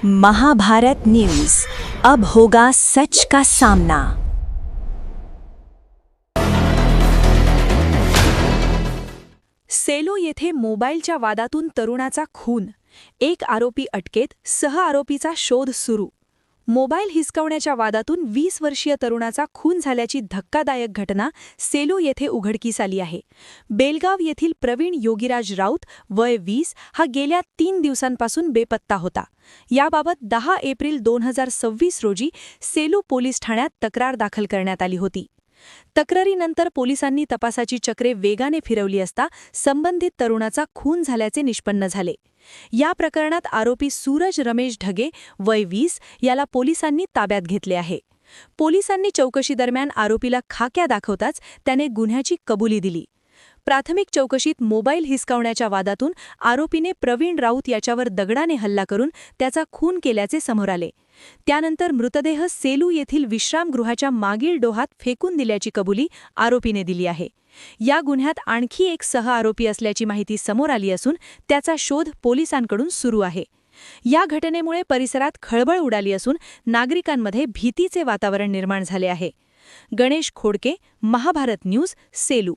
Mahabharat news, अब होगा सच का सामना। सेलो येथे मोबाईलच्या वादातून तरुणाचा खून, एक आरोपी अटकेत, आरोपीचा शोध सुरू। मोबाईल हिसकावण्याच्या वादातून 20 वर्षीय तरुणाचा खून झाल्याची धक्कादायक घटना सेलो येथे उघडकीस आली आहे। बेलगाव येथील प्रवीण योगीराज राऊत वय 20 हा गेल्या 3 दिवसांपासून बेपत्ता होता। याबाबत 10 एप्रिल 2026 रोजी सेलो पोलीस ठाण्यात तक्रार दाखल करण्यात आली होती। तक्रारीनंतर पोलिसांनी तपासाची चक्रे वेगाने फिरवली असता संबंधित तरुणाचा खून झाल्याचे निष्पन्न झाले। या प्रकरणात आरोपी सूरज रमेश ढगे वय 20 याला पोलिसांनी ताब्यात घेतले आहे। पोलिसांनी चौकशीदरम्यान आरोपीला खाक्या दाखवताच त्याने गुन्ह्याची कबुली दिली। प्राथमिक चौकशीत मोबाईल हिसकावण्याच्या वादातून आरोपीने प्रवीण राऊत याच्यावर दगडाने हल्ला करून त्याचा खून केल्याचे समोर आले। त्यानंतर मृतदेह सेलू येथील विश्रामगृहाच्या मागील डोहात फेकून दिल्याची कबुली आरोपीने दिली आहे। या गुन्ह्यात आणखी एक आरोपी असल्याची माहिती समोर आली असून त्याचा शोध पोलिसांकडून सुरू आहे। या घटनेमुळे परिसरात खळबळ उडाली असून नागरिकांमध्ये भीतीचे वातावरण निर्माण झाले आहे। गणेश खोडके, महाभारत न्यूज, सेलू।